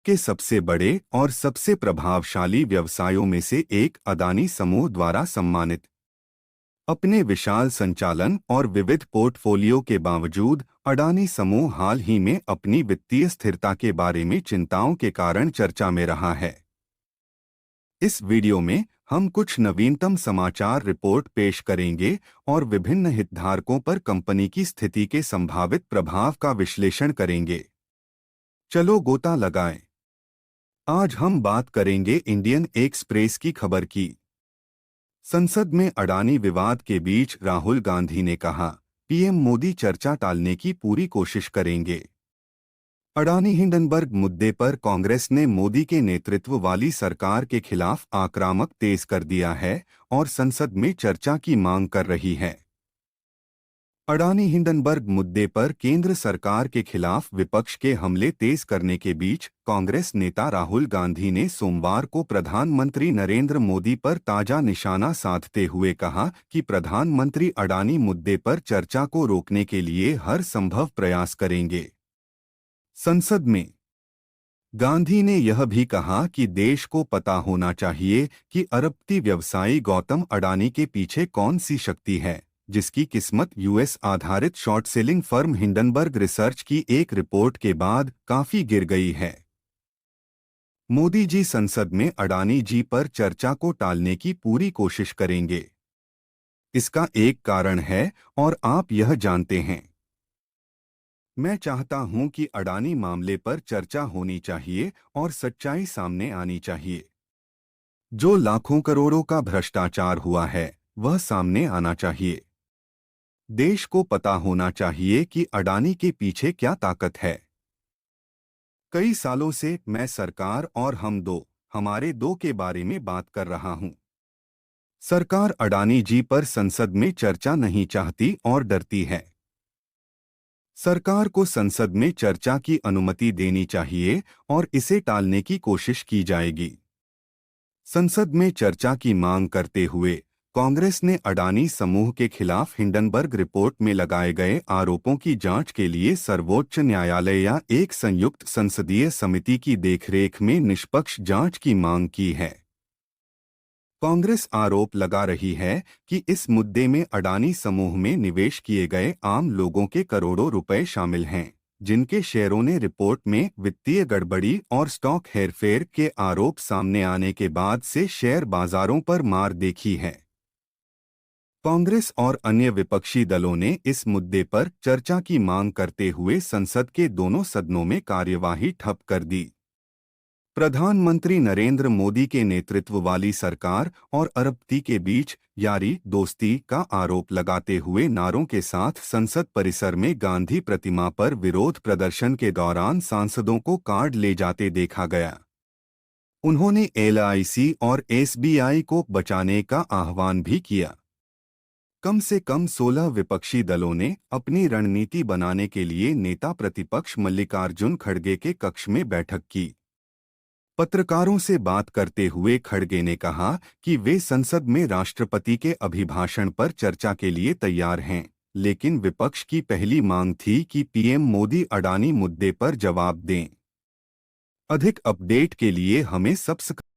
के सबसे बड़े और सबसे प्रभावशाली व्यवसायों में से एक अडानी समूह द्वारा सम्मानित। अपने विशाल संचालन और विविध पोर्टफोलियो के बावजूद अडानी समूह हाल ही में अपनी वित्तीय स्थिरता के बारे में चिंताओं के कारण चर्चा में रहा है। इस वीडियो में हम कुछ नवीनतम समाचार रिपोर्ट पेश करेंगे और विभिन्न हितधारकों पर कंपनी की स्थिति के संभावित प्रभाव का विश्लेषण करेंगे। चलो गोता लगाएं। आज हम बात करेंगे इंडियन एक्सप्रेस की खबर की। संसद में अडानी विवाद के बीच राहुल गांधी ने कहा, पीएम मोदी चर्चा टालने की पूरी कोशिश करेंगे। अडानी हिंडनबर्ग मुद्दे पर कांग्रेस ने मोदी के नेतृत्व वाली सरकार के खिलाफ आक्रामक तेज कर दिया है और संसद में चर्चा की मांग कर रही है। अडानी हिंडनबर्ग मुद्दे पर केंद्र सरकार के खिलाफ विपक्ष के हमले तेज करने के बीच कांग्रेस नेता राहुल गांधी ने सोमवार को प्रधानमंत्री नरेंद्र मोदी पर ताजा निशाना साधते हुए कहा कि प्रधानमंत्री अडानी मुद्दे पर चर्चा को रोकने के लिए हर संभव प्रयास करेंगे। संसद में गांधी ने यह भी कहा कि देश को पता होना चाहिए कि अरबपति व्यवसायी गौतम अडानी के पीछे कौन सी शक्ति है, जिसकी किस्मत यूएस आधारित short selling firm Hindenburg research की एक रिपोर्ट के बाद काफी गिर गई है। मोदी जी संसद में अडानी जी पर चर्चा को टालने की पूरी कोशिश करेंगे। इसका एक कारण है और आप यह जानते हैं। मैं चाहता हूं कि अडानी मामले पर चर्चा होनी चाहिए और सच्चाई सामने आनी चाहिए। जो लाखों करोड़ों का भ्रष्टाचार हुआ है वह सामने आना चाहिए। देश को पता होना चाहिए कि अडानी के पीछे क्या ताकत है। कई सालों से मैं सरकार और हमारे दो के बारे में बात कर रहा हूं। सरकार अडानी जी पर संसद में चर्चा नहीं चाहती और डरती है। सरकार को संसद में चर्चा की अनुमति देनी चाहिए और इसे टालने की कोशिश की जाएगी। संसद में चर्चा की मांग करते हुए कांग्रेस ने अडानी समूह के खिलाफ हिंडनबर्ग रिपोर्ट में लगाए गए आरोपों की जांच के लिए सर्वोच्च न्यायालय या एक संयुक्त संसदीय समिति की देखरेख में निष्पक्ष जांच की मांग की है। कांग्रेस आरोप लगा रही है कि इस मुद्दे में अडानी समूह में निवेश किए गए आम लोगों के करोड़ों रुपए शामिल हैं, जिनके शेयरों ने रिपोर्ट में वित्तीय गड़बड़ी और स्टॉक हेरफेर के आरोप सामने आने के बाद से शेयर बाजारों पर मार देखी है। कांग्रेस और अन्य विपक्षी दलों ने इस मुद्दे पर चर्चा की मांग करते हुए संसद के दोनों सदनों में कार्यवाही ठप कर दी। प्रधानमंत्री नरेंद्र मोदी के नेतृत्व वाली सरकार और अरबपति के बीच यारी दोस्ती का आरोप लगाते हुए नारों के साथ संसद परिसर में गांधी प्रतिमा पर विरोध प्रदर्शन के दौरान सांसदों को कार्ड ले जाते देखा गया। उन्होंने एलआईसी और एसबीआई को बचाने का आह्वान भी किया। कम से कम 16 विपक्षी दलों ने अपनी रणनीति बनाने के लिए नेता प्रतिपक्ष मल्लिकार्जुन खड़गे के कक्ष में बैठक की। पत्रकारों से बात करते हुए खड़गे ने कहा कि वे संसद में राष्ट्रपति के अभिभाषण पर चर्चा के लिए तैयार हैं, लेकिन विपक्ष की पहली मांग थी कि पीएम मोदी अडानी मुद्दे पर जवाब दें। अधिक अपडेट के लिए हमें सब्सक्राइब